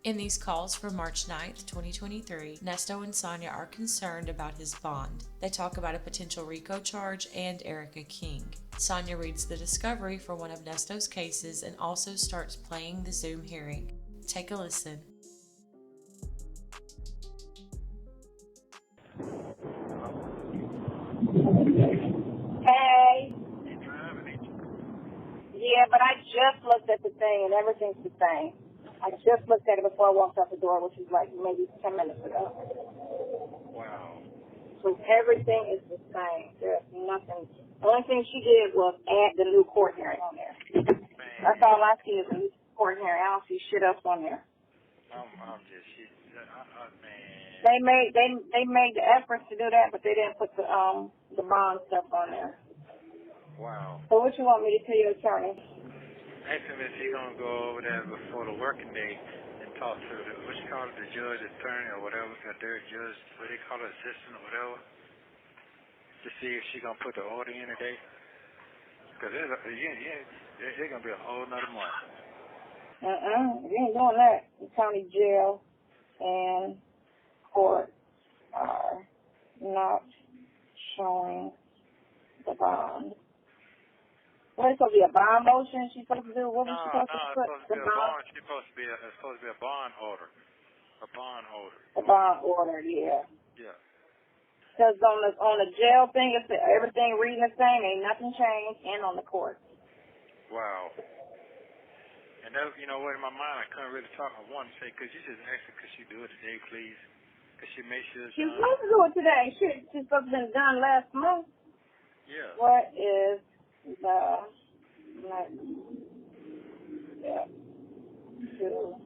In these calls from March 9th, 2023, Nesto and Sonya are concerned about his bond. They talk about a potential RICO charge and Erica King. Sonya reads the discovery for one of Nesto's cases and also starts playing the Zoom hearing. Take a listen. Hey. Yeah, but I just looked at the thing and everything's the same. I just looked at it before I walked out the door, which was like maybe 10 minutes ago. Wow. So everything is the same. There's nothing. The only thing she did was add the new court hearing on there. Man. That's all I see is a new court hearing. I don't see shit else on there. I'm just shit. Man. They made the efforts to do that, but they didn't put the bond stuff on there. Wow. So what you want me to tell your attorney? Ask him if he's gonna go over there before the working day and talk to the what you call it, the judge, attorney, or whatever, their judge, what they call it, assistant or whatever, to see if she's gonna put the order in today. Because there's gonna be a whole nother month. You ain't doing that. The county jail and court are not showing the bond. What, it's supposed to be a bond motion she's supposed to do? What was she supposed to put? It's supposed to be a bond. It's supposed to be a bond order. A bond order. A bond order, yeah. Yeah. Because on the jail thing, it's everything reading the same, ain't nothing changed, and on the court. Wow. And that, you know what, in my mind, I couldn't really talk. I wanted to say, could you just ask her, could she do it today, please? Could she make sure it's She's done? supposed to do it today. She's supposed to have been done last month. Yeah. What is the next step to...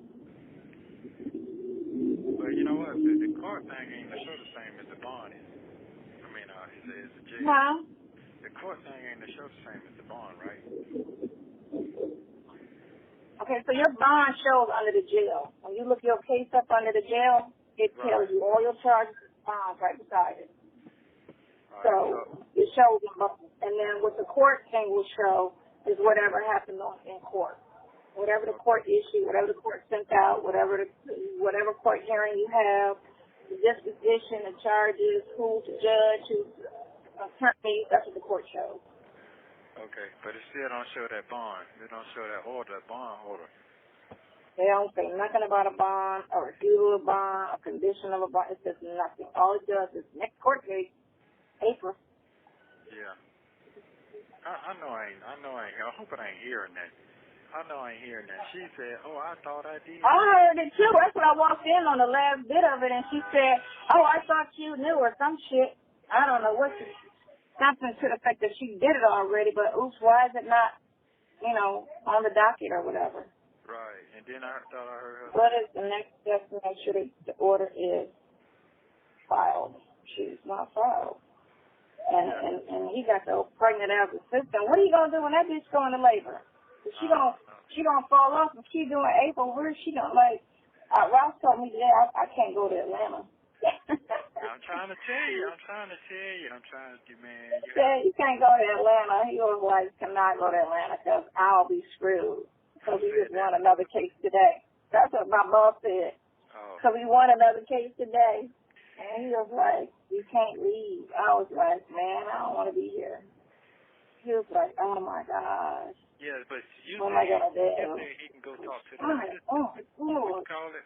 But you know what, the court thing ain't sure the same as the bond is. I mean, it's the jail. Huh? The court thing ain't sure the same as the bond, right? Okay, so your bond shows under the jail. When you look your case up under the jail, it tells you all your charges and bonds right beside it. Right, So it shows them both. And then what the court thing will show is whatever happened in court. Whatever the court issued, whatever the court sent out, whatever court hearing you have, the disposition, the charges, who's the judge, who's the attorney, that's what the court shows. Okay, but it still don't show that bond. It don't show that order, that bond order. They don't say nothing about a bond, a refusal of a bond, a condition of a bond. It says nothing. All it does is next court date, April. Yeah. I know I ain't. I hope I ain't hearing that. I know I ain't hearing that. She said, "Oh, I thought I did." I heard it too. That's when I walked in on the last bit of it, and she said, "Oh, I thought you knew," or some shit. I don't know what. Something to the effect that she did it already, but oops, why is it not, on the docket or whatever? Right. And then I thought I heard her. What is the next step to make sure that the order is filed? She's not filed. And he got so pregnant as a system. What are you gonna do when that bitch go into labor? Is she gonna fall off and keep doing April? Where is she gonna Ralph told me today I can't go to Atlanta. I'm trying to tell you, man. You can't go to Atlanta. He was like, cannot go to Atlanta because I'll be screwed. Because we just won another case today. That's what my boss said. Because we won another case today. And he was like, you can't leave. I was like, man, I don't want to be here. He was like, oh my gosh. Yeah, but you what am I gonna do? He can go talk to what you call it?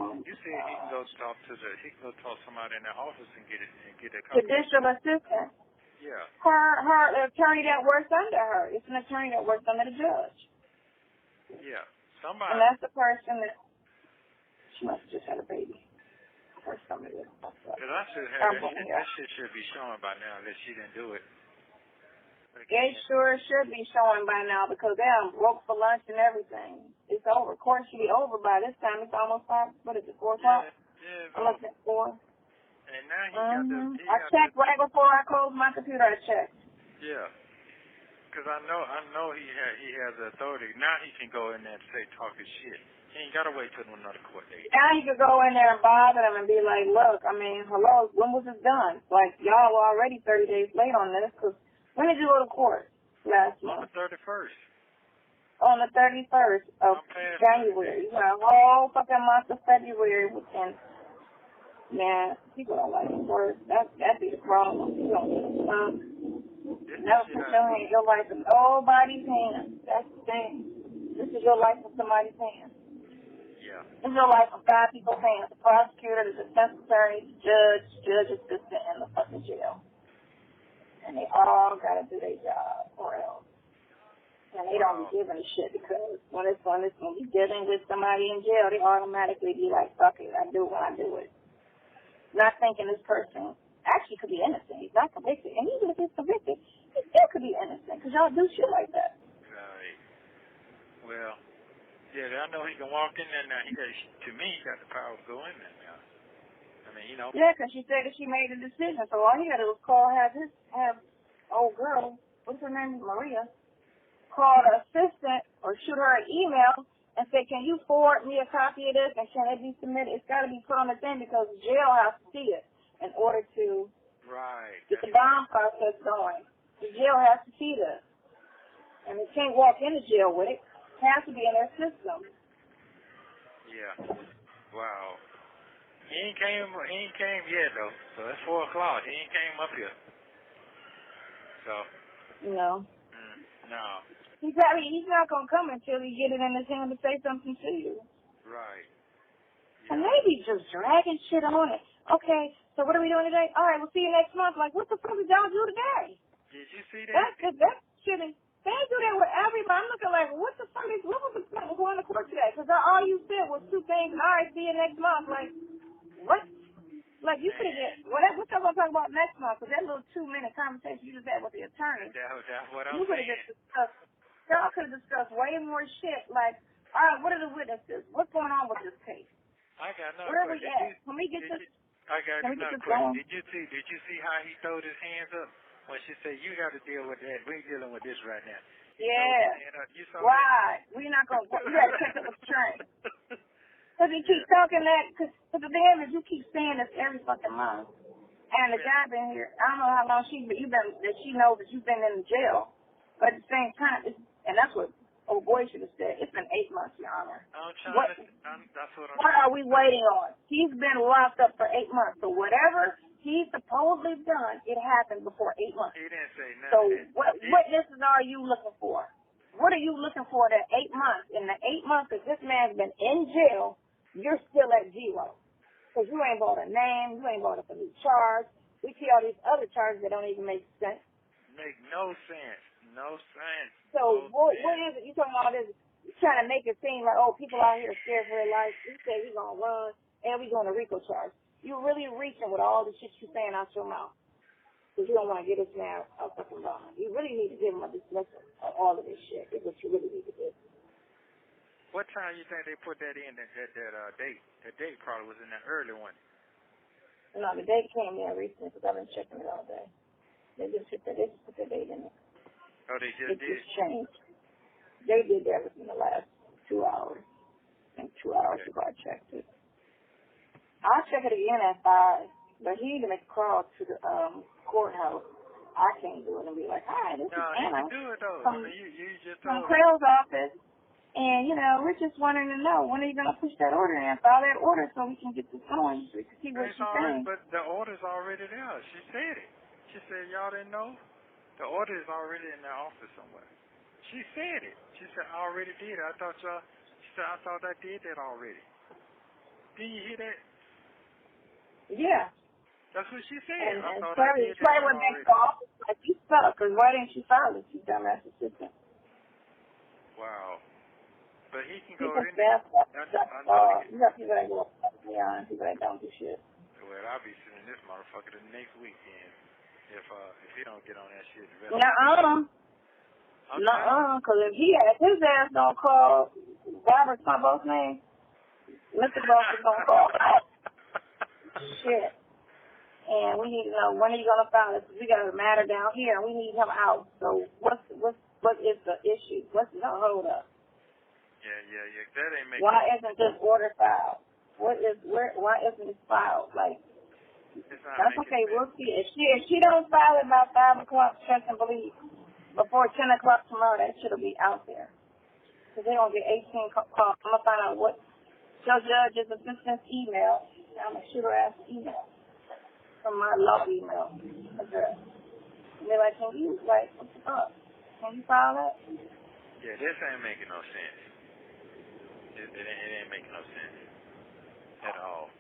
You said he can go talk to somebody in the office and get a copy. Judicial assistant. Yeah. Her attorney that works under her. It's an attorney that works under the judge. Yeah. Somebody. And that's the person that she must have just had a baby. Or somebody that fucked up. Because I should have that shit should be showing by now that she didn't do it. It sure should be showing by now because they done broke for lunch and everything. It's over. Court should be over by this time. It's almost 5. What is it, 4 o'clock? Yeah. I'm looking at 4. And now I checked right before I closed my computer. I checked. Yeah. Because I know he has the authority. Now he can go in there and say talk his shit. He ain't got to wait till another court date. Now he could go in there and bother them and be like, look, hello, when was this done? Like, y'all were already 30 days late on this because when did you go to court? Last month. On the 31st. on the 31st of January. You got a whole fucking month of February within. Man, people don't like the word. That'd be the problem. You don't get a fuck. Never put your life in nobody's hands. That's the thing. This is your life in somebody's hands. Yeah. This is your life in 5 people's hands. The prosecutor, the defense attorney, the judge assistant, and the fucking jail. And they all gotta do their job or else. And they don't be giving a shit because when we dealing with somebody in jail, they automatically be like, fuck it, I do it when I do it. Not thinking this person actually could be innocent. He's not convicted. And even if he's convicted, he still could be innocent because y'all do shit like that. Right. Well, yeah, I know he can walk in there now. To me, he got the power to go in there now. I mean, you know. Yeah, because she said that she made a decision. So all he had to do was have old girl, what's her name, Maria, call the assistant or shoot her an email and say, can you forward me a copy of this and can it be submitted? It's got to be put on the thing because the jail has to see it in order to get the bond process going. The jail has to see this. And they can't walk into jail with it. It has to be in their system. Yeah. Wow. He ain't came yet, though. So it's 4 o'clock. He ain't came up here. So. No. No. He's not going to come until he get it in his hand to say something to you. Right. Yeah. And maybe just dragging shit on it. Okay, so what are we doing today? All right, we'll see you next month. Like, what the fuck did y'all do today? Did you see that? That shit is, they do that with everybody. I'm looking like, what was the point of going to court today? Because all you said was 2 things. All right, see you next month. Like, what? Like, you could have get, what y'all going to talk about next month? Because that little 2-minute conversation you just had with the attorney. That's what I'm you saying. Y'all could have discussed way more shit. Like, all right, what are the witnesses? What's going on with this case? I got another Where are we question. at? Can we get this? I got another question. Did you see how he throwed his hands up when she said, you got to deal with that. We're dealing with this right now. Yeah. You saw why? That? We're not going to, we got to catch up with the train. Because he keeps talking that, because the thing is, you keep saying this every fucking month. And the guy been here, I don't know how long she knows that you've been in the jail. But at the same time, and that's what old boy should have said. It's been 8 months, Your Honor. That's what What are we waiting on? He's been locked up for 8 months. So whatever he's supposedly done, it happened before 8 months. He didn't say nothing. So what witnesses are you looking for? What are you looking for that 8 months? In the 8 months that this man's been in jail, you're still at 0. Because you ain't bought a name, you ain't bought up a new charge. We see all these other charges that don't even make sense. Make no sense. No sense. So what is it? You talking about this? You trying to make it seem like, oh, people out here scared for their life. We say we're going to run and we're going to RICO charge. You're really reaching with all the shit you're saying out your mouth. Because you don't want to get this man a fucking bond. You really need to give him a dismissal of all of this shit. It's what you really need to do. What time you think they put that in, that date? The date probably was in the early one. No, the date came in recently because I've been checking it all day. They just put the date in it. Oh, they just did? It just changed. They did that within the last 2 hours. I think 2 hours ago I checked it. I'll check it again at 5, but he need to make a call to the courthouse. I can't do it and be like, hi, this is Anna. No, you can do it, though. From Crell's office. And, we're just wanting to know, when are you going to push that order in? File that order so we can get this going, so we can see what she's saying. But the order's already there. She said it. She said, y'all didn't know? The order is already in the office somewhere. She said it. She said, I already did it. I thought I did that already. Didn't you hear that? Yeah. That's what she said. And Shirley went back to the office like, you suck, because why didn't she file it? She's dumbass assistant. Wow. But he can go in there. You got people that go up and people that don't do shit. Well, I'll be sending this motherfucker the next weekend if he don't get on that shit. Nuh-uh, because if his ass don't call Robert's my boss name, Mr. Boss is gonna call out. Shit. And we need to know, when are you gonna file this? We got a matter down here and we need him out. So what is the issue? What's the hold up? Yeah. That ain't making Why isn't this order filed? Why isn't it filed? Like, that's okay, we'll see. If she don't file it by 5 o'clock, trust and believe, before 10 o'clock tomorrow, that shit'll be out there. because they're going to get 18 calls. I'm going to find out what your judge's assistant's email. I'm going to shoot her ass email from my law email address. And they're like, can you, like, what the fuck? Can you file that? Yeah, this ain't making no sense. It ain't making no sense at all.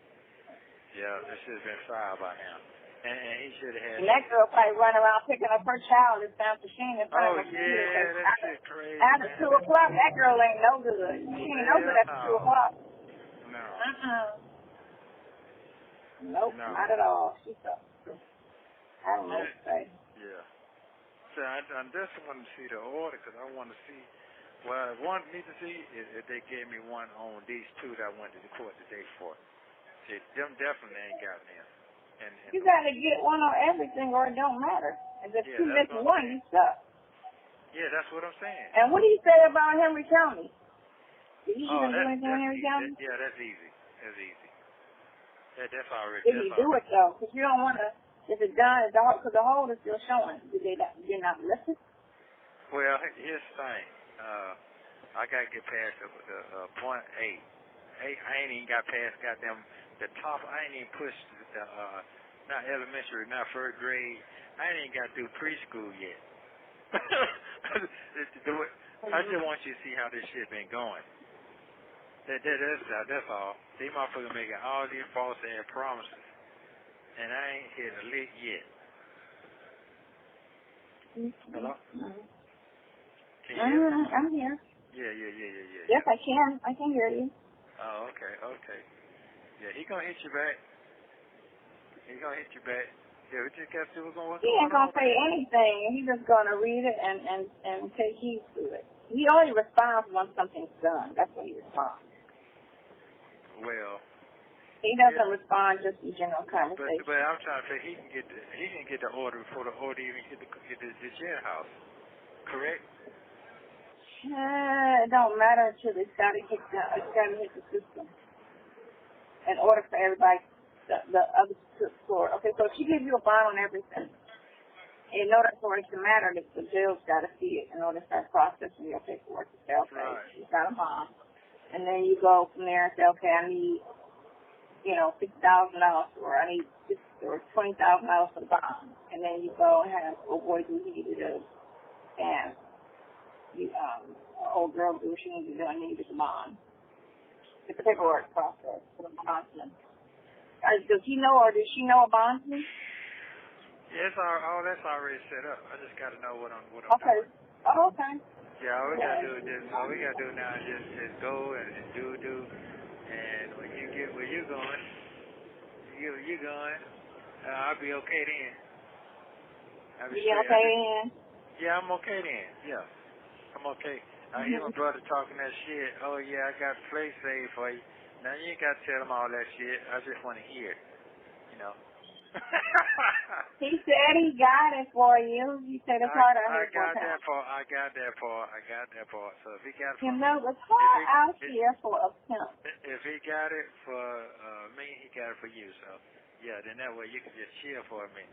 Yeah, this should have been filed by him. And he should have had... And that girl probably running around picking up her child and found Sheen in front of her. Oh, yeah, that shit crazy. After 2 o'clock, that girl ain't no good. She ain't no good after 2 o'clock. No. Nope, no. not at all. She's up. I don't know what to say. Yeah. So I just want to see the order because I want to see... What I need to see is if they gave me one on these two that I went to the court today for. See, them definitely ain't got me. And you got to get one on everything or it don't matter. And if you miss one, you stuck. Yeah, that's what I'm saying. And what do you say about Henry County? Did he even do anything in Henry County? Yeah, that's easy. That's easy. That's already. Did he do it, though? Because you don't want to, if it's done, because the hold is still showing. You're not listed? Well, here's the thing. I got to get past the point 8. I ain't even got past goddamn the top. I ain't even pushed the, not elementary, not first grade. I ain't even got through preschool yet. I just want you to see how this shit been going. That's all. These motherfuckers making all these false ass promises. And I ain't hit a lick yet. Hello? Can you hear me? I'm here. Yeah. Yes, I can. I can hear you. Oh, okay. Yeah, he gonna hit you back. Yeah, we just got to see what's going on. He ain't gonna say anything. He's just gonna read it and take heed to it. He only responds once something's done. That's when he responds. Well, he doesn't respond just in general conversation. But I'm trying to say he can get the order before the order even get the jailhouse. Correct? It don't matter until it's got to hit the system. In order for everybody, the other floor. Okay, so if she gives you a bond on everything, in order for it to matter, the jail's got to see it in order to start processing your paperwork to say, okay, she's got a bond. And then you go from there and say, okay, I need, $6,000 or I need $20,000 for the bond. And then you go and have, oh boy, do he need to do. And old girl do what she needs to do. I need the bond. It's the paperwork process for the bondsman. Does he know or does she know a bondsman? Yes, all that's already set up. I just got to know what I'm doing. Oh, okay. Yeah, all we got to do is just, all we got to do now is just go and do. And when you get where you're going, I'll be okay then. You be okay then? Yeah, I'm okay then. Yeah, I'm okay. I hear my brother talking that shit. Oh, yeah, I got a place saved for you. Now, you ain't got to tell him all that shit. I just want to hear it, He said he got it for you. He said it's hard out here for that part. I got that part. So if he got it for it's hard out here for a pimp. If he got it for me, he got it for you. So, yeah, then that way you can just chill for a minute.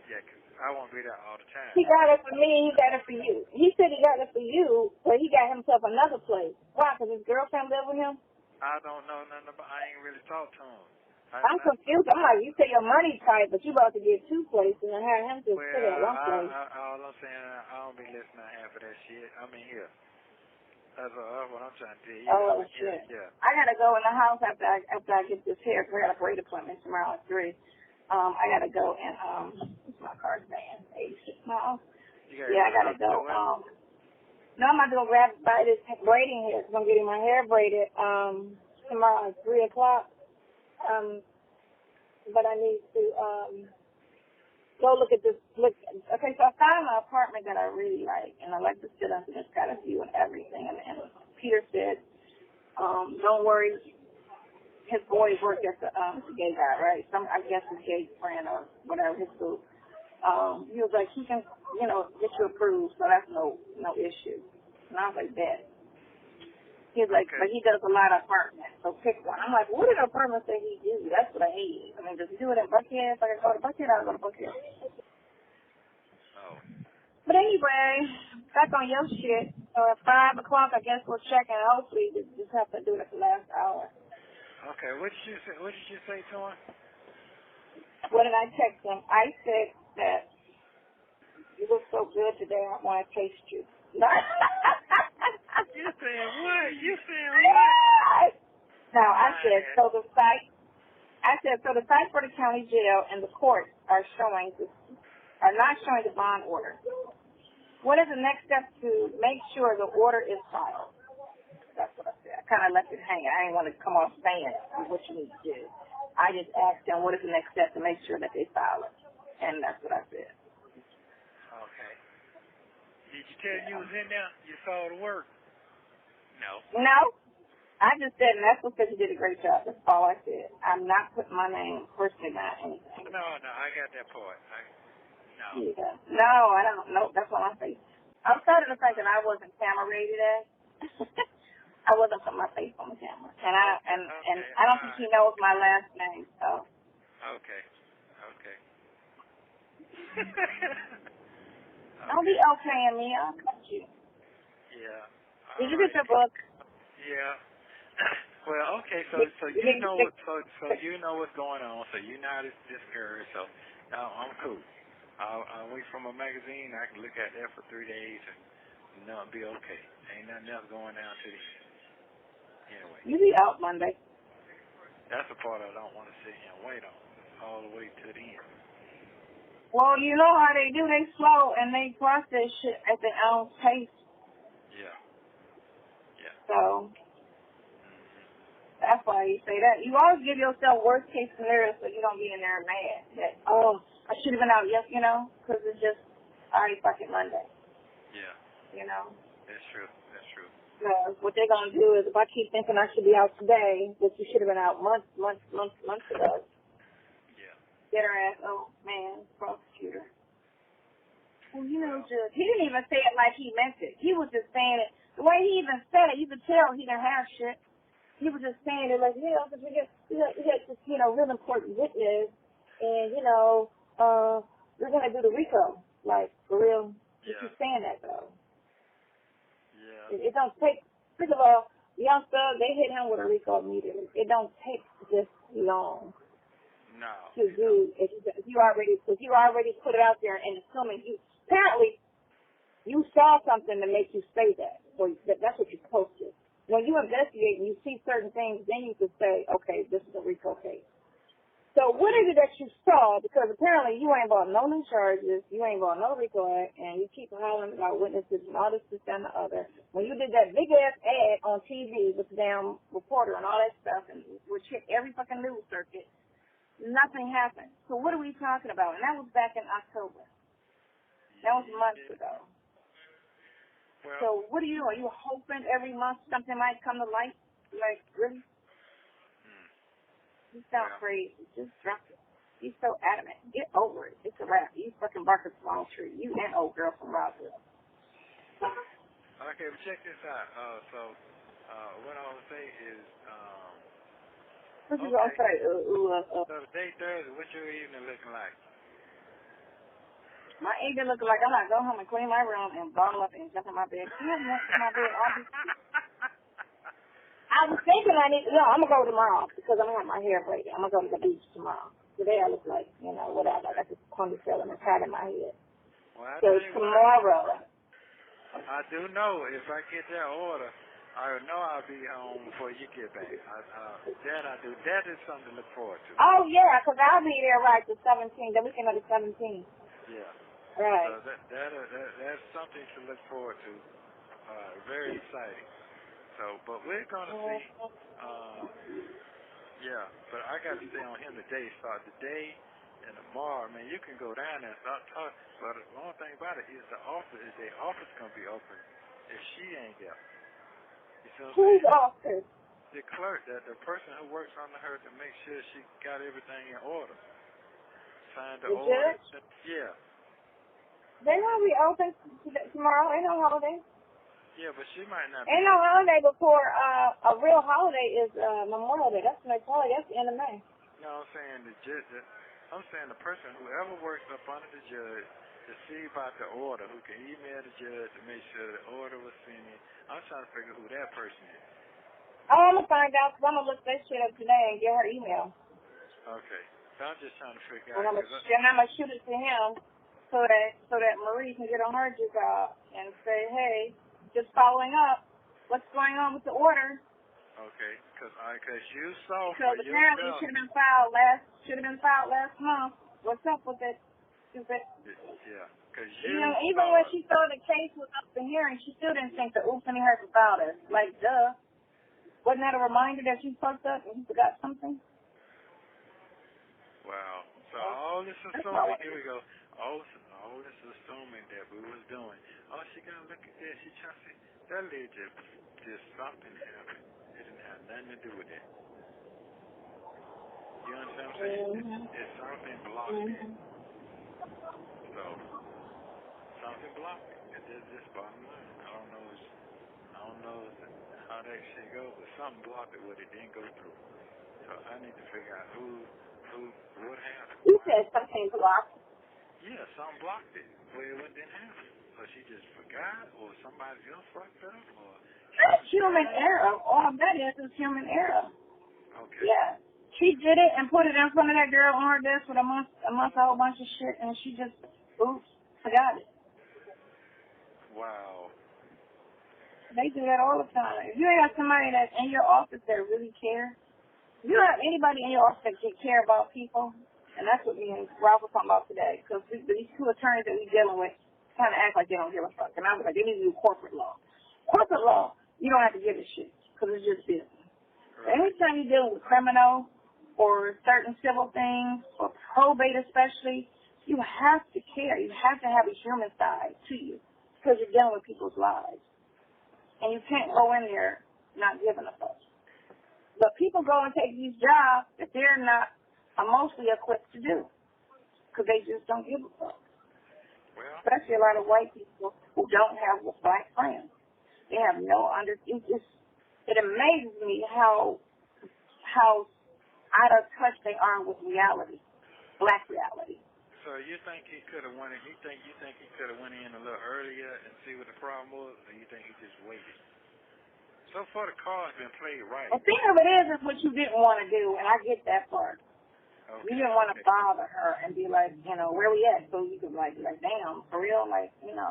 Yeah, 'cause I won't be there all the time. He got it for me, he got it for you. He said he got it for you, but he got himself another place. Why? Because his girlfriend live with him? I don't know nothing about. I ain't really talked to him. I'm confused. I'm like, you say your money tight, but you about to get 2 places and have him just sit at one place. All I'm saying, I don't be listening to half of that shit. I'm in here. That's what I'm trying to tell you. Oh, shit. Yeah. I got to go in the house after I get this hair. I got a braid appointment tomorrow at 3. I got to go and, what's my car's van? 86 miles. I got to go. No, I'm not going to buy this braiding hair because I'm getting my hair braided tomorrow at 3 o'clock. But I need to go look at this. Okay, so I found an apartment that I really like, and I like to sit up and it's got a view and everything. And Peter said, don't worry. His boy worked at the gay guy, right? I guess his gay friend or whatever, his group. He was like, he can, get you approved, so that's no issue. And I was like, bet. He was like, but he does a lot of apartments, so pick one. I'm like, what did apartments that he do? That's what I hate. I mean, does he do it in Buckhead? If I can go to Buckhead, I'll go to Buckhead. Oh. But anyway, back on your shit. So at 5 o'clock, I guess we'll check, and hopefully just have to do it at the last hour. Okay, what did you say to him? What did I text him? I said that you look so good today, I want to taste you. You saying what? You saying what? No, I said, so the site for the county jail and the court are not showing the bond order. What is the next step to make sure the order is filed? That's what I said. I kind of left it hanging. I didn't want to come off saying what you need to do. I just asked them, what is the next step to make sure that they file it? And that's what I said. Okay. Did you tell him you was in there? You saw the work? No. No. I just said, and that's what said you did a great job. That's all I said. I'm not putting my name personally on anything. No, I got that part. No. Yeah. No, I don't. Nope, that's what I'm saying. I'm sorry to the fact that I wasn't camera ready today. I wasn't putting my face on the camera, and I don't think he knows my last name. So. Okay. Don't be okaying me. I'll cut you. Yeah. Did you get your book? Yeah. Well, okay. So you know what's going on. So you're not discouraged. So I'm cool. I'll wait from a magazine. I can look at that for 3 days and nothing be okay. Ain't nothing else going down to the end. Anyway. You be out Monday. That's the part I don't want to sit here and wait on all the way to the end. Well, you know how they do. They slow and they process shit at their own pace. Yeah. So that's why you say that. You always give yourself worst case scenario so you don't be in there mad that, I should have been out yesterday, because it's just already fucking Monday. Yeah. That's true. So what they're going to do is if I keep thinking I should be out today, which you should have been out months ago, get her ass, prosecutor. Well, Judge, he didn't even say it like he meant it. He was just saying it. The way he even said it, you could tell he didn't have shit. He was just saying it like, because we got this, real important witness, and, we're going to do the RICO. Like, for real. Yeah. He's saying that, though. Yeah. It don't take, first of all, youngster, they hit him with a RICO immediately. It don't take this long. No. To do, if you already put it out there and assuming apparently, you saw something to make you say that. So that's what you posted. When you investigate and you see certain things, then you can say, okay, this is a RICO case. So what is it that you saw? Because apparently you ain't brought no new charges, you ain't brought no RICO act, and you keep hollering about witnesses and all this, and the other. When you did that big-ass ad on TV with the damn reporter and all that stuff, and which hit every fucking news circuit, nothing happened. So what are we talking about? And that was back in October. That was months ago. Well, so what are you doing? Are you hoping every month something might come to light? Like, really? You sound crazy. Just drop it. He's so adamant. Get over it. It's a wrap. You fucking bark a small tree. You and old girl from Roswell. Okay, but check this out. What I want to say is, what you gonna say? So the day Thursday, what your evening looking like? My evening looking like I'm gonna go home and clean my room and bottle up and jump in my bed. You haven't went to my bed all this week. I was thinking I'm gonna go tomorrow because I'm gonna have my hair braided. I'm gonna go to the beach tomorrow. Today I look like, whatever. I got this ponytail and a hat in my head. Well, so tomorrow. I do know if I get that order, I know I'll be home before you get back. That I do. That is something to look forward to. Oh yeah, because I'll be there the 17th. The weekend of the 17th. Yeah. Right. So that's something to look forward to. Very exciting. So, but we're going to see. But I got to stay on him today. Start today and tomorrow. Man, you can go down there and start talking. But the one thing about it is their office going to be open if she ain't there. You see what I'm saying? Whose office? The clerk, the person who works under her to make sure she got everything in order. Signed the order. Judge? Yeah. They won't be open tomorrow. Ain't no holiday. Yeah, but she might not. Ain't no holiday before a real holiday is Memorial Day. That's the next holiday. That's the end of May. No, I'm saying the person, whoever works up under the judge, to see about the order, who can email the judge to make sure the order was sent in. I'm trying to figure who that person is. I'm going to find out, because I'm going to look that shit up today and get her email. Okay. So I'm just trying to figure And out. I'm going to shoot it to him so that Marie can get on her job and say, hey, just following up, what's going on with the order? Okay, because you saw for Because apparently it should have been filed last month. What's up with it? Yeah, because even when she saw the case was up in hearing, she still didn't think the oops any hurt about it. Like, duh. Wasn't that a reminder that you fucked up and you forgot something? Wow. So all this assuming, here we go. All this assuming that we was doing. Oh, she got to look at that. She trying to say, that lady just something happened. It didn't have nothing to do with it. You understand what I'm saying? It's something blocked it. So, something blocked it. It's just bottom line. I don't know how that shit goes, but something blocked it where it didn't go through. So I need to figure out what happened. You said something blocked. Yeah, something blocked it where it didn't happen. Or she just forgot, or somebody else fucked up, or... That's human error. All that is human error. Okay. Yeah. She did it and put it in front of that girl on her desk with a whole bunch of shit, and she just, oops, forgot it. Wow. They do that all the time. If you ain't got somebody that's in your office that really cares, you don't have anybody in your office that care about people, and that's what me and Ralph were talking about today, because these two attorneys that we're dealing with kind of act like they don't give a fuck. And I was like, they need to do corporate law. Corporate law, you don't have to give a shit, because it's just business. Right. Anytime you deal with criminal or certain civil things, or probate especially, you have to care. You have to have a human side to you, because you're dealing with people's lives. And you can't go in there not giving a fuck. But people go and take these jobs that they're not emotionally equipped to do, because they just don't give a fuck. Well, especially a lot of white people who don't have black friends. They have no it amazes me how out of touch they are with reality, black reality. So you think he could have went in? You think he could have went in a little earlier and see what the problem was, or you think he just waited? So far, the card's been played right. The thing of it is what you didn't want to do, and I get that part. Okay, you didn't want to bother her and be like, where we at? So you could like, damn, for real? Like, Yeah.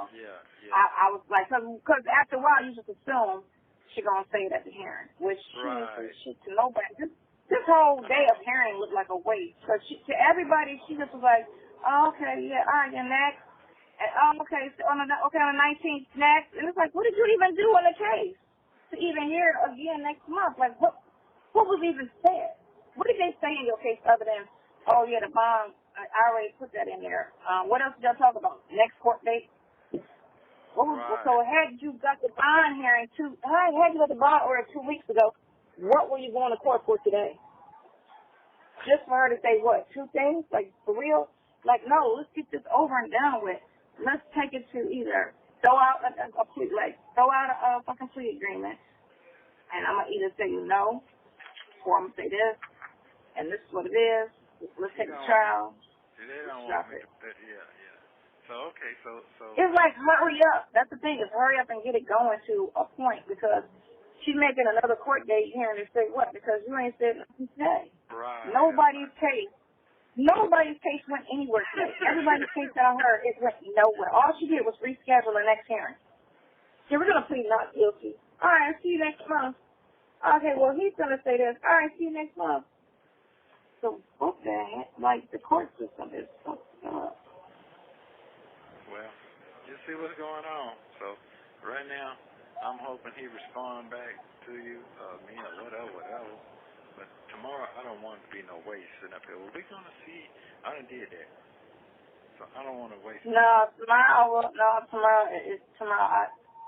I was like, because after a while you just assume she gonna say it at the hearing, which she didn't say shit to nobody. This whole day of hearing looked like a waste. So to everybody, she just was like, oh, okay, yeah, all right, then next. And, okay, so on the 19th, next. And it's like, what did you even do on the case to even hear it again next month? Like, what was even said? What did they say in your case other than, oh, yeah, the bond, I already put that in there. What else did y'all talk about? Next court date? So had you got the bond hearing had you got the bond order 2 weeks ago, what were you going to court for today? Just for her to say what? 2 things? Like, for real? Like, no, let's get this over and done with. Let's take it to either throw out a fucking plea agreement, and I'm going to either say no, or I'm going to say this, and this is what it is. Let's take a trial. They don't want me to put it. Yeah. So, okay, so... It's like, hurry up. That's the thing, is hurry up and get it going to a point, because she's making another court date here and they say what? Because you ain't said nothing today. Right. Nobody's case went anywhere today. Everybody's case that I heard, it went nowhere. All she did was reschedule the next hearing. So we're going to plead not guilty. All right, see you next month. Okay, well, he's going to say this. All right, see you next month. So what the heck? Like, the court system is fucked up. Well, you see what's going on. So right now, I'm hoping he respond back to you, me or whatever. But tomorrow, I don't want to be no waste sitting up here. Well, we're going to see. I done did that. So I don't want to waste. Tomorrow,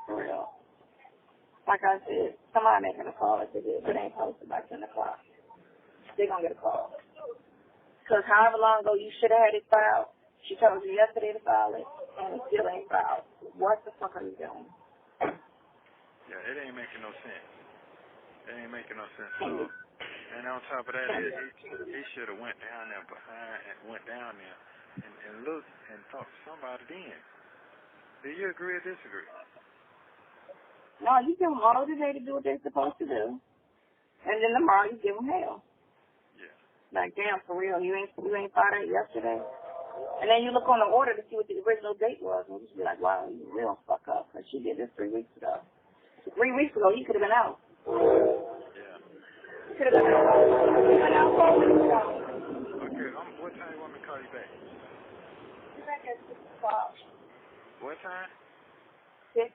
for real. Like I said, somebody making a call if it ain't posted by 10 o'clock. They're going to get a call. Because however long ago you should have had it filed, she told you yesterday to file it, and it still ain't filed. What the fuck are you doing? Yeah, it ain't making no sense. It ain't making no sense at all. And on top of that, he should have went down there and look and talk to somebody then. Do you agree or disagree? No, you give them all today to do what they're supposed to do. And then tomorrow you give them hell. Yeah. Like, damn, for real, you ain't thought of it yesterday? And then you look on the order to see what the original date was, and you just be like, wow, you real fuck up, because she did this 3 weeks ago. 3 weeks ago, he could have been out. Yeah. He could have been out. Okay, what time you want me to call you back? You're back at 6 o'clock. What time? 6.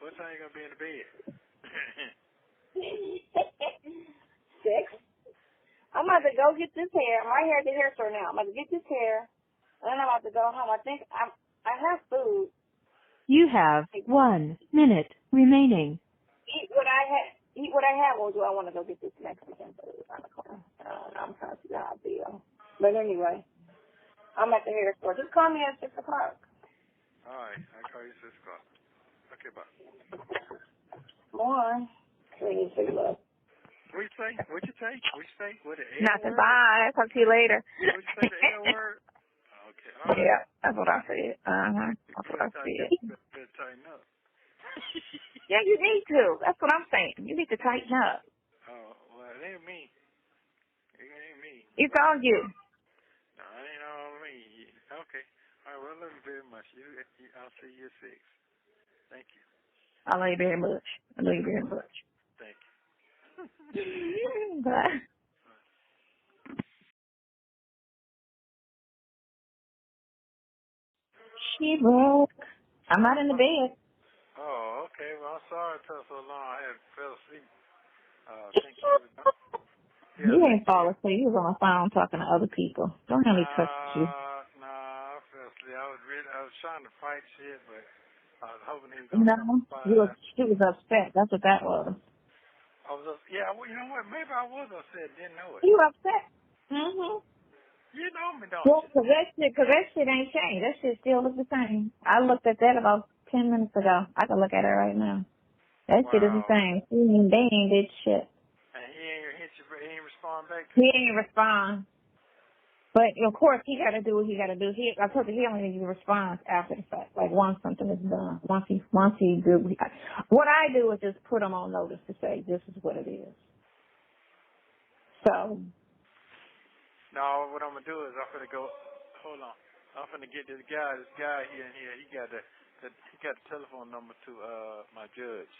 What time you going to be in the bed? 6? I'm about to go get this hair. I'm right here at the hair store now. I'm about to get this hair, and then I'm about to go home. I think I have food. You have 1 minute remaining. Eat what I have, or do I want to go get this Mexican food on the corner? I'm trying to figure out how I feel. But anyway, I'm at the hair store. Just call me at 6 o'clock. All right, I'll call you 6 o'clock. Okay, bye. More. Please, love. What you say? What you say? What the L Nothing. word? Bye. Talk to you later. What you say, the L word? Okay, all right. Yeah, that's what I said. That's what I said. Better tighten up. Yeah, you need to. That's what I'm saying. You need to tighten up. Oh, well, it ain't me. It ain't me. It's all you. No, it ain't all me. Okay. All right, well, I love you very much. I'll see you at 6. Thank you. I love you very much. I love you very much. Thank you. Bye. She broke. I'm not in the bed. Oh, okay. Well, I'm sorry it took so long. I had fell asleep. Thank you. You ain't fall asleep. You was on the phone talking to other people. Don't have me touch you. Nah, I fell asleep. I was trying to fight shit, but I was hoping he was No, going to she was upset. That's what that was. Well, you know what? Maybe I was upset. Didn't know it. You upset? Mm-hmm. You know me, don't Well, you? cause that shit ain't changed. That shit still looks the same. I looked at that about 10 minutes ago. I can look at it right now. That shit is the Wow. same. They ain't did shit. And he ain't hit you, he ain't respond back to He you? ain't respond. But of course he gotta do what he gotta do. I told you he only needs to respond after the fact. Like once something is done. Once he do what I do is just put him on notice to say this is what it is. So No, what I'm gonna do is I'm gonna go. Hold on. I'm gonna get this guy here and here. He got the telephone number to my judge,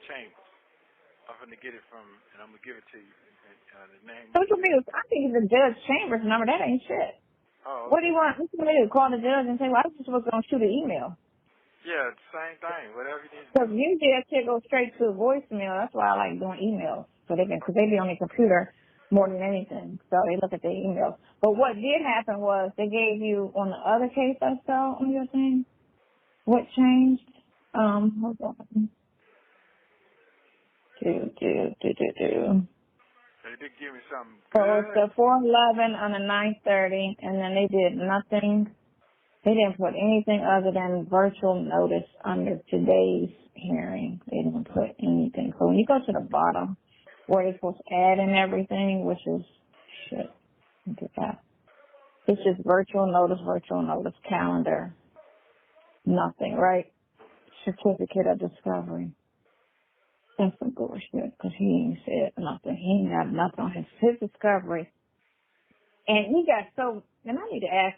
Chambers. I'm gonna get it from, and I'm gonna give it to you. And the name. what you mean? I think it's the Judge Chambers number. That ain't shit. Oh. Okay. What do you want? What you want to do? Call the judge and say, well, I was just supposed to shoot an email. Yeah, same thing. Whatever you need to Because do. usually that shit goes straight to a voicemail. That's why I like doing emails. So because they be on their computer more than anything. So they look at their emails. But what did happen was they gave you, on the other case I saw on your thing, what changed? Hold on. They did give me something So good. it's the 411 on the 930, and then they did nothing. They didn't put anything other than virtual notice under today's hearing. They didn't put anything. So when you go to the bottom where they're supposed to add in everything, which is shit, look at that. It's just virtual notice, calendar, nothing, right? Certificate of discovery. That's some bullshit because he ain't said nothing. He ain't got nothing on his discovery. And he got so, and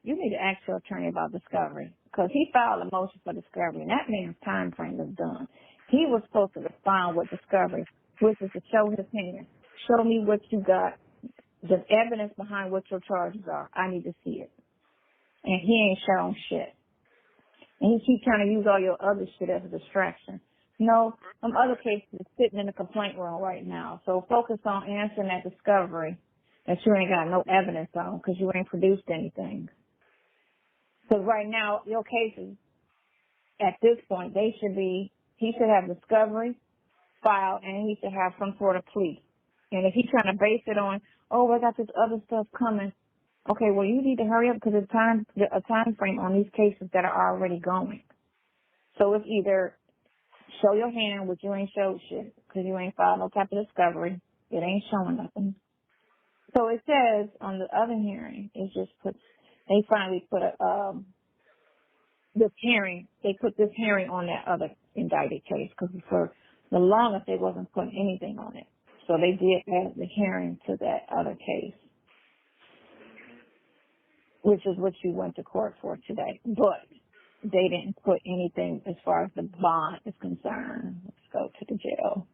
you need to ask your attorney about discovery because he filed a motion for discovery and that man's time frame is done. He was supposed to respond with discovery, which is to show his hand. Show me what you got, the evidence behind what your charges are. I need to see it. And he ain't shown shit. And he keep trying to use all your other shit as a distraction. No, some other cases are sitting in the complaint room right now. So focus on answering that discovery that you ain't got no evidence on because you ain't produced anything. So right now, your cases, at this point, he should have discovery filed and he should have some sort of plea. And if he's trying to base it on, oh, I got this other stuff coming. Okay, well, you need to hurry up because there's a time frame on these cases that are already going. So it's either show your hand, which you ain't showed shit because you ain't filed no type of discovery. It ain't showing nothing. So it says on the other hearing, it just puts they finally put this hearing. They put this hearing on that other indicted case because for the longest they wasn't putting anything on it. So they did add the hearing to that other case, which is what you went to court for today. But they didn't put anything as far as the bond is concerned. Let's go to the jail.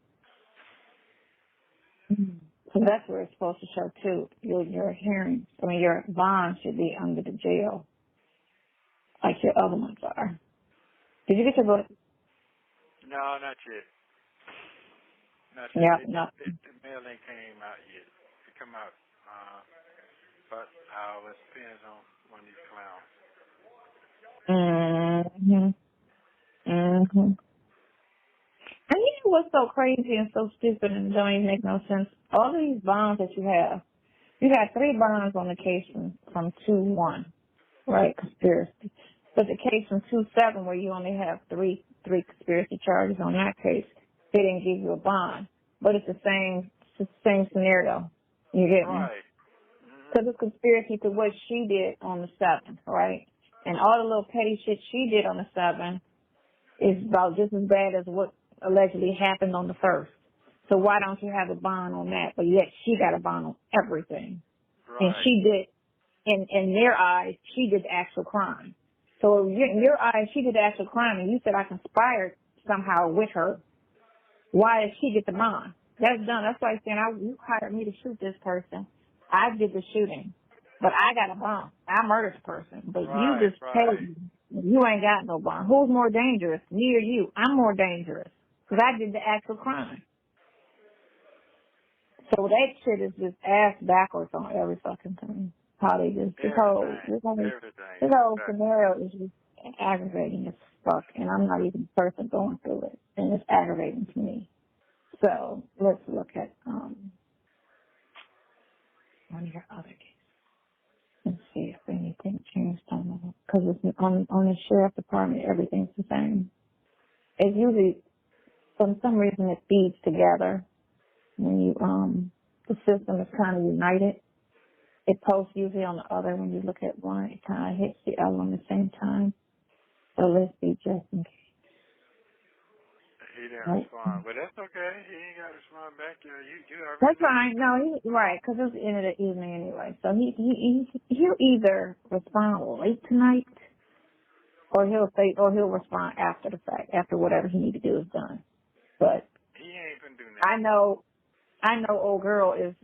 So that's where it's supposed to show too. Your hearings, your bond should be under the jail, like your other ones are. Did you get your book? No, not yet. Not Yeah, yet. no. The mail ain't came out yet. It come out, but it depends on one of these clowns. And you know what's so crazy and so stupid and don't even make no sense? All of these bonds that you have 3 bonds on the case from 2-1, right? Conspiracy. But the case from 2-7 where you only have three conspiracy charges on that case, they didn't give you a bond. But it's the same scenario. You get me? Right. Because it's conspiracy to what she did on the 7th, right? And all the little petty shit she did on the 7th is about just as bad as what allegedly happened on the 1st. So why don't you have a bond on that? But yet she got a bond on everything. Right. And she did, in their eyes, she did the actual crime. So in your eyes, she did the actual crime, and you said I conspired somehow with her. Why did she get the bond? That's done. That's why I'm saying you hired me to shoot this person. I did the shooting, but I got a bond. I murdered the person, but you just told me you ain't got no bond. Who's more dangerous, me or you? I'm more dangerous because I did the actual crime. So that shit is just ass backwards on every fucking thing. How they just this whole scenario is just aggravating as fuck, and I'm not even the person going through it, and it's aggravating to me. So let's look at one of your other cases and see if anything changed on that. Because it's on the sheriff department, everything's the same. It's usually, for some reason, it feeds together when you the system is kind of united. It posts usually on the other. When you look at one, it kind of hits the other one at the same time. So let's see just in case. He didn't respond, but that's okay. He ain't got to respond back. You already. That's fine. No, right, because it was the end of the evening anyway. So he'll either respond late tonight, or he'll respond after the fact, after whatever he need to do is done. But he ain't gonna do nothing. I know old girl is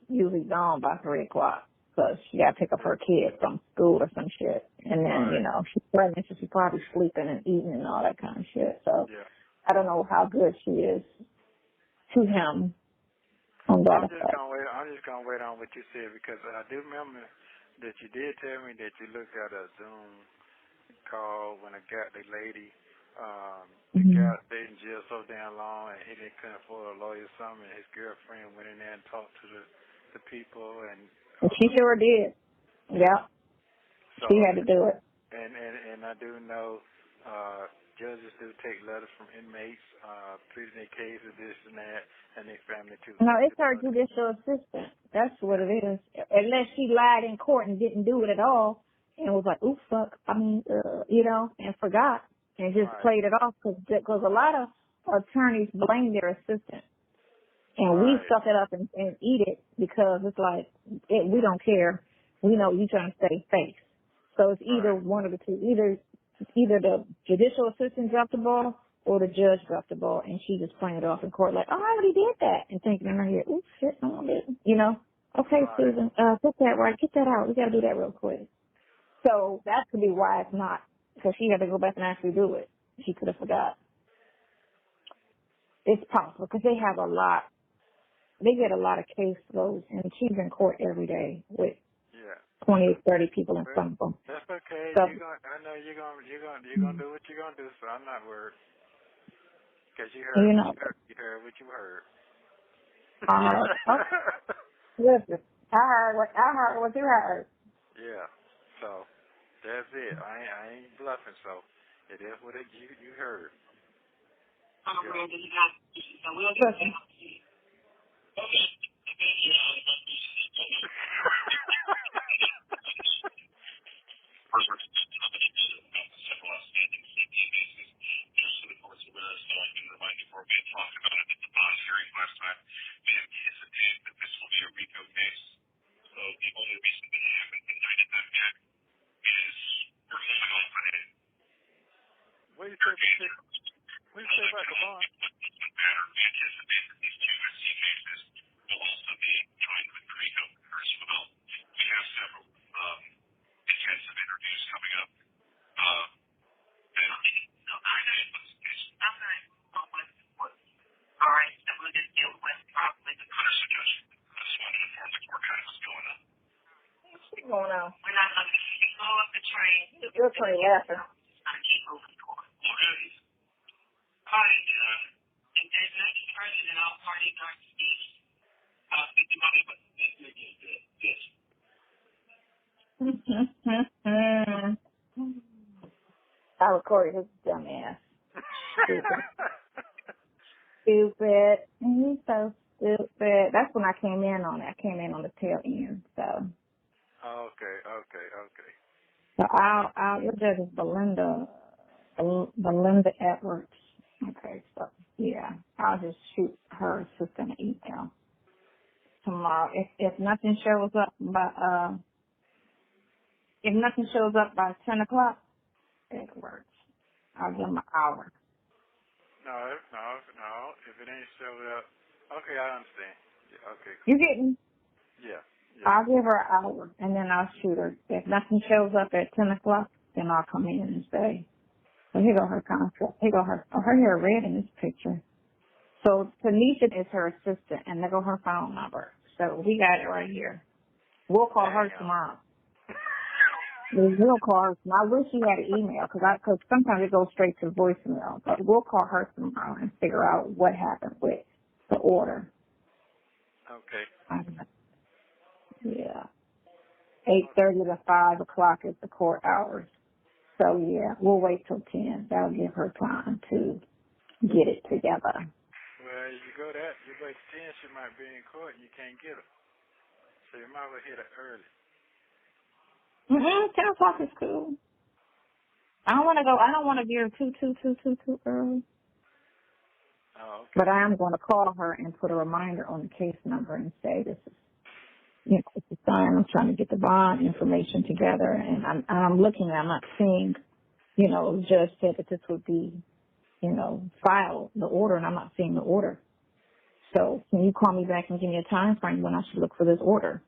usually gone by 3 o'clock because she got to pick up her kid from school or some shit. And then, she's pregnant, so she's probably sleeping and eating and all that kind of shit. So I don't know how good she is to him on that effect. I'm just gonna wait on what you said because I do remember that you did tell me that you looked at a Zoom call when I got the lady. The guy stayed in jail so damn long and he couldn't afford a lawyer or something, and his girlfriend went in there and talked to the people and she sure did. Yeah. So, she had to do it. And I do know judges do take letters from inmates, pleading their cases, this and that, and their family too. No, it's her judicial assistant. That's what it is. Unless she lied in court and didn't do it at all and was like, ooh, fuck, and forgot. And just played it off because a lot of attorneys blame their assistant. And we suck it up and eat it because it's like, we don't care. We know you trying to stay safe. So it's either one of the two. Either the judicial assistant dropped the ball or the judge dropped the ball, and she just playing it off in court like, oh, I already did that. And thinking in her head, ooh, shit, no, I didn't. Okay, Susan, get that right. Get that out. We got to do that real quick. So that could be why it's not. Because she had to go back and actually do it. She could have forgot. It's possible because they get a lot of caseloads, and she's in court every day with 20, 30 people in front of them. That's okay. So, I know you're gonna do what you're gonna do, so I'm not worried. Because you heard what you heard. Listen, I heard what you heard. Yeah. So. That's it. I ain't bluffing, so it is what you heard. Listen. What do you say about the bond? Matter anticipate that these two SC cases will also be joined with RICO as well. We have several intensive interviews coming up. All right, so we'll just deal with probably the Understood, Judge. I just wanted to inform the court kind of what's going on. What's going on? We're not going to blow up the train. Your train laughing. I keep moving forward. Okay. All right, if there's no person in all parties are speech, the money, but I recorded his dumb ass. Stupid. He's so stupid. That's when I came in on it. I came in on the tail end, so. Okay. So your judge is Belinda Edwards. Okay, so yeah, I'll just shoot her assistant an email tomorrow. If nothing shows up by 10 o'clock, it works. I'll give them an hour. No. If it ain't showed up, okay, I understand. Yeah, okay. Cool. You getting? Yeah. I'll give her an hour and then I'll shoot her. If nothing shows up at 10 o'clock, then I'll come in and say, well, here go her contract. Here go her hair red in this picture. So Tanisha is her assistant and there go her phone number. So we got it right here. We'll call her tomorrow. We'll call her. I wish she had an email because sometimes it goes straight to voicemail. But we'll call her tomorrow and figure out what happened with the order. Okay. Yeah. 8:30 to 5 o'clock is the court hours. So yeah, we'll wait till 10. That'll give her time to get it together. Well, you go that, you wait 10, she might be in court and you can't get her. So you might as well hit her early. 10 o'clock is cool. I don't want to get her too early. Oh, okay. But I am going to call her and put a reminder on the case number and say this is, it's a sign. I'm trying to get the bond information together, and I'm looking. I'm not seeing, the judge said that this would be, filed the order, and I'm not seeing the order. So can you call me back and give me a time frame when I should look for this order?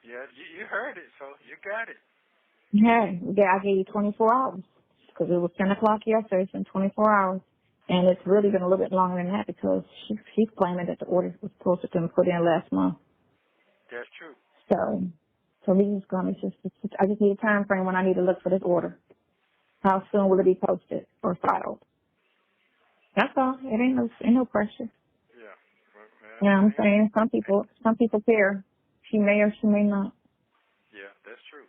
Yeah, you heard it, so you got it. Hey, I gave you 24 hours because it was 10 o'clock yesterday. It's been 24 hours. And it's really been a little bit longer than that because she's claiming that the order was supposed to have been put in last month. That's true. So he's going to I just need a time frame when I need to look for this order. How soon will it be posted or filed? That's all. It ain't no pressure. Yeah. Well, You know what I'm saying? Some people care. She may or she may not. Yeah, that's true.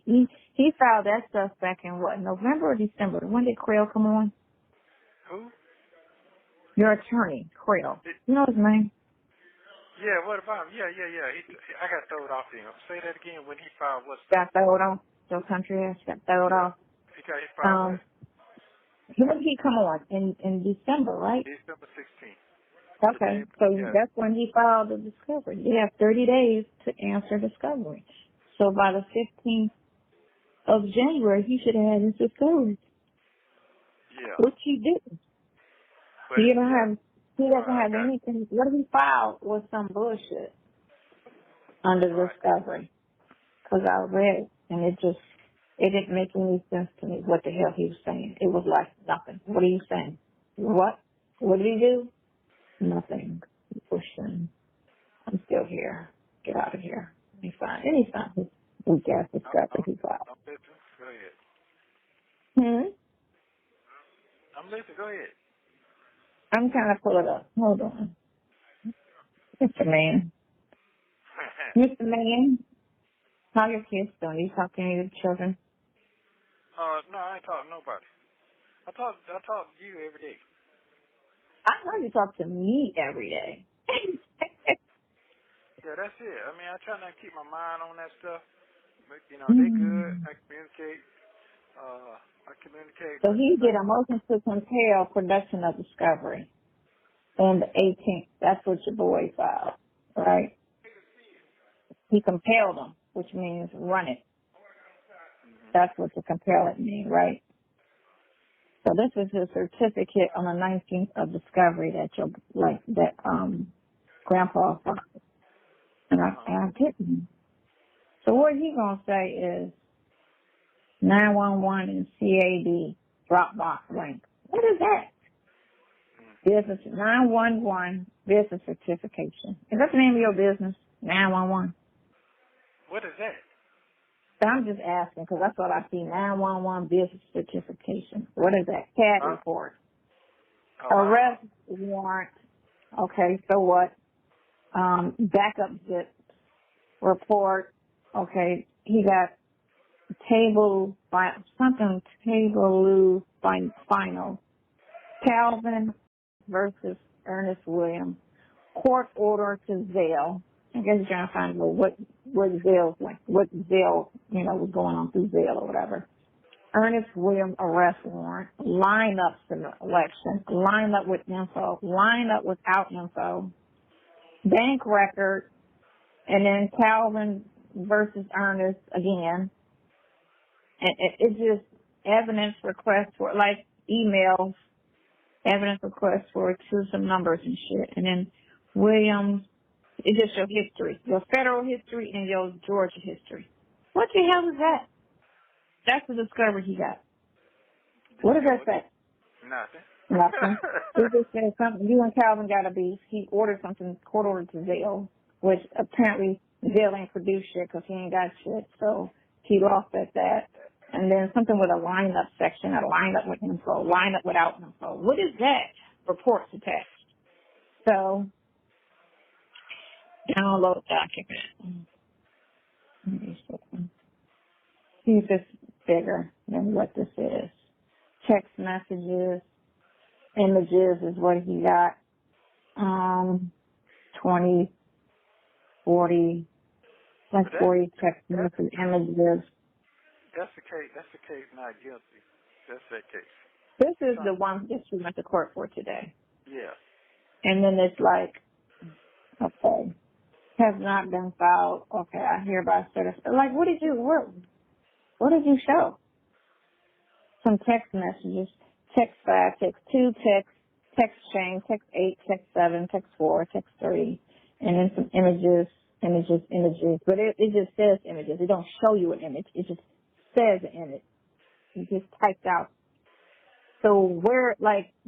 He filed that stuff back in November or December? When did Creel come on? Who? Your attorney, Creel. You know his name? Yeah, what about him? Yeah. I got thrown off him. Say that again. When he filed what? Got thrown off. Your country ass got thrown off. He filed what? When did he come on? In December, right? December 16th. Okay, so that's when he filed the discovery. You have 30 days to answer discovery. So by the 15th of January, he should have had his discovery. Yeah. Which he didn't. He doesn't have anything. What he filed was some bullshit under discovery. Because I read it, and it didn't make any sense to me what the hell he was saying. It was like nothing. What are you saying? What? What did he do? Nothing. He pushed him. I'm still here. Get out of here. Let me find his weak ass discovery he filed. I'm listening. Go ahead. I'm listening. Go ahead. I'm trying to pull it up. Hold on. Mr. Man. Mr. Man. How your kids doing? You talk to any of the children? No, I ain't talking to nobody. I talk to you every day. I know you talk to me every day. Yeah, that's it. I mean, I try not to keep my mind on that stuff. But, they good. I communicate. So he did a motion to compel production of discovery on the 18th. That's what your boy filed, right? He compelled them, which means run it. That's what to compel it means, right? So this is a certificate on the 19th of discovery that Grandpa filed. And I didn't. So what he gonna say is 911 and CAD Dropbox link. What is that? Business 911 business certification. Is that the name of your business? 911. What is that? So I'm just asking because that's what I see. 911 business certification. What is that? CAD report. Arrest warrant. Okay, so what? Backup zip report. Okay, he got table final. Calvin versus Ernest Williams. Court order to Zelle. I guess you're trying to find what Zelle's like, what Zelle, was going on through Zelle or whatever. Ernest Williams arrest warrant, lineup selection, line up with info, line up without info, bank record, and then Calvin versus Ernest again. And it's just evidence requests for, like, emails, evidence requests for some numbers and shit. And then Williams, it's just your history, your federal history and your Georgia history. What the hell is that? That's the discovery he got. What does that say? Nothing. He just said something. You and Calvin got a beef. He ordered something, court ordered to Zelle, which apparently Zelle ain't produced shit because he ain't got shit. So he lost at that. And then something with a lineup section, a lineup with info, lineup without info. What is that? Reports attached. So, download document. See if it's bigger than what this is. Text messages, images is what he got. 20, 40, like 40 text messages, images. That's the case not guilty. That's that case. This is the one that we went to court for today. Yeah. And then it's like, okay, has not been filed. Okay, I hereby certify. Like, what did you show? Some text messages, text 5, text 2, text chain, text 8, text 7, text 4, text 3, and then some images. But it just says images. It don't show you an image. It just says an image. You just typed out. So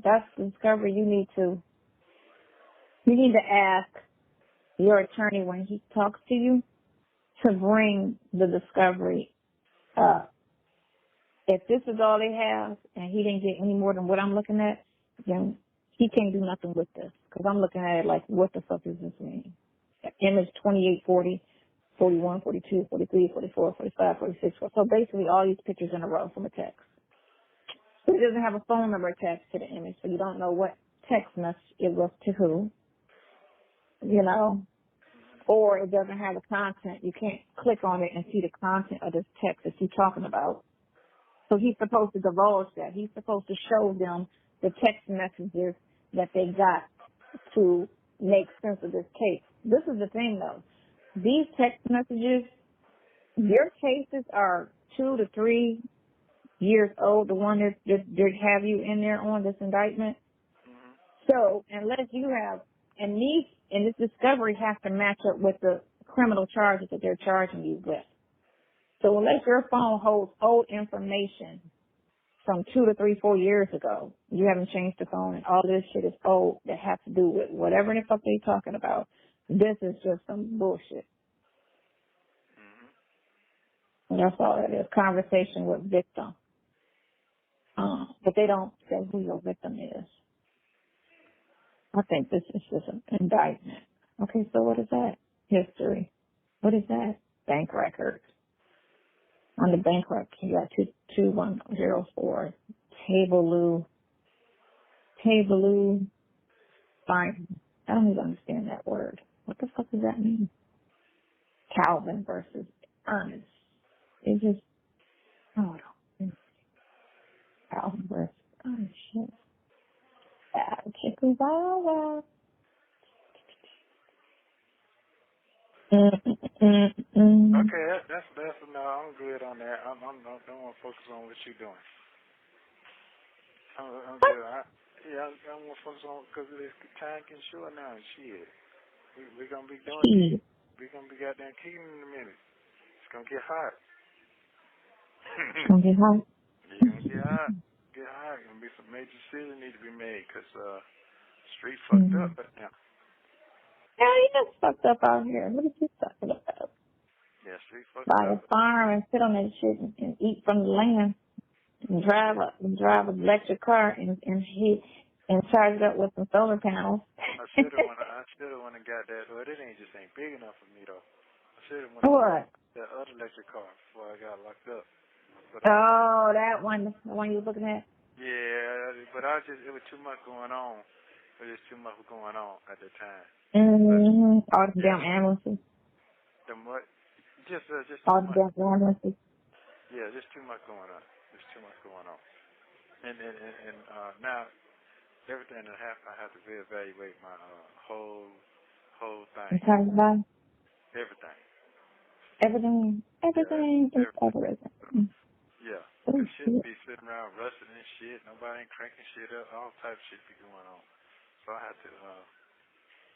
that's the discovery you need to ask your attorney when he talks to you to bring the discovery up. If this is all they have and he didn't get any more than what I'm looking at, then he can't do nothing with this. Because I'm looking at it like, what the fuck does this mean? Image 28, 40, 41, 42, 43, 44, 45, 46. So basically all these pictures in a row from a text. But it doesn't have a phone number attached to the image, so you don't know what text message it was to who, or it doesn't have the content. You can't click on it and see the content of this text that he's talking about. So he's supposed to divulge that. He's supposed to show them the text messages that they got to make sense of this case. This is the thing, though. These text messages, your cases are 2 to 3 years old, the one that have you in there on this indictment. So unless you have, and this discovery has to match up with the criminal charges that they're charging you with. So unless your phone holds old information from 2 to 3, 4 years ago, you haven't changed the phone, and all this shit is old that has to do with whatever the fuck they're talking about. This is just some bullshit. And that's all it is. Conversation with victim. But they don't say who your victim is. I think this is just an indictment. Okay, so what is that? History. What is that? Bank records. On the bank record, you got 2104. Table fine. I don't even understand that word. What the fuck does that mean? Calvin versus Ernest. It's just, hold on. Calvin versus Ernest. Shit. Chicken Baba. Okay, that's no. I'm good on that. I don't want to focus on what you're doing. I'm good. I want folks on because the time getting short now and shit. We're going to be doing it. We're going to be goddamn kicking in a minute. It's going to get hot. It's going to get hot. It's going to get hot. Get hot. Going to be some major decisions need to be made because street fucked up right now. Yeah, he just fucked up out here. What is he talking about? Yeah, street fucked Buy up. a farm and sit on that shit and eat from the land and drive an electric car and charge it up with some solar panels. I should have went and got that. Well, it ain't big enough for me though. I should have went and got that other electric car before I got locked up. Oh, that one, the one you were looking at? Yeah, but it was too much going on. It was too much going on at the time. Mm-hmm. All the damn ambulances. The what? Just all the damn ambulances. Yeah, just too much going on. There's too much going on. And now everything that happened, I have to reevaluate my whole thing. Everything. Everything. Everything. Yeah. There shouldn't be sitting around rusting and shit. Nobody ain't cranking shit up. All types of shit be going on. So I have to,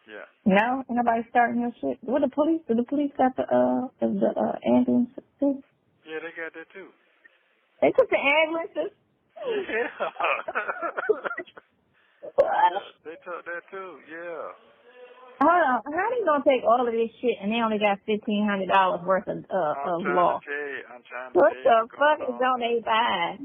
yeah. No, ain't nobody starting your shit. What the police? Do the police got the ambulance too? Yeah, they got that too. They took the ambulances. Yeah. What? They took that too. Yeah. Hold on. How they gonna take all of this shit and they only got $1,500 worth of law? I'm trying to What tell you. the fuck is on they buy?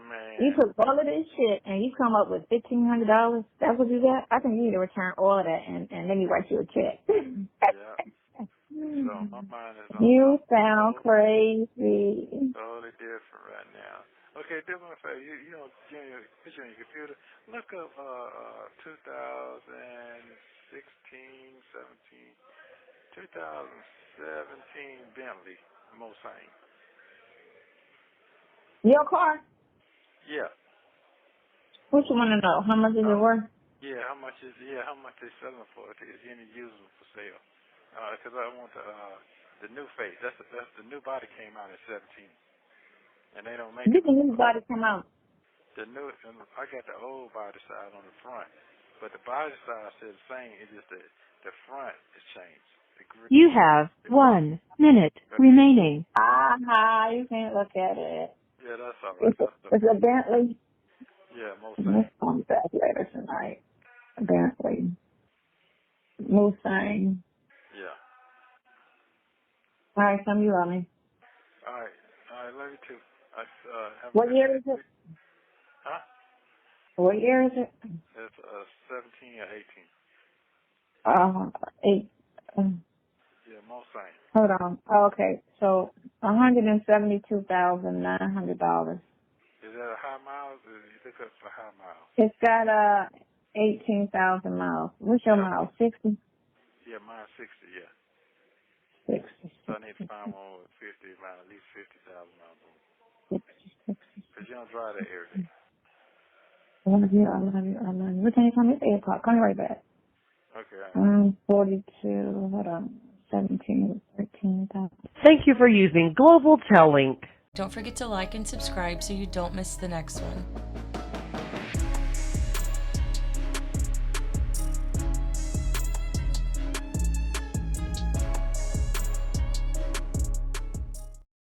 Man. You took all of this shit and you come up with $1,500. That's what you got? I think you need to return all of that and let me write you a check. Yeah. So my mind is on. You sound crazy. Totally different right now. Okay, do me a favor. You know, put you on your computer. Look up 2017 Bentley Mustang. Your car? Yeah. What you want to know? How much is it worth? Yeah, how much they selling for? Is any usable for sale? Because I want the new face. That's the new body came out in 17, and they don't make it. Did the new body come out? The new, I got the old body side on the front, but the body side says the same. It's just the front is changed. You have 1 minute remaining. You can't look at it. Yeah, that's all right. It's a Bentley. Yeah, Mustang. I'll be back later tonight. A Bentley. Mustang. Yeah. All right, you love me. All right, love you too. What year is it? Huh? What year is it? It's 17 or 18. 8. Yeah, Mustang. Hold on. Okay, so $172,900. Is that a high miles? You look up for high miles. It's got 18,000 miles. What's your miles? 60? Yeah, mine's 60. Yeah. 60. So I need to find one with 50, around at least 50,000 miles on it. 60. Because you don't drive that every day. I love you. What time you come? It's 8 o'clock. Call me right back. Okay. Right. 42. Hold on. 17, 13,000. Thank you for using Global Tel Link. Don't forget to like and subscribe so you don't miss the next one.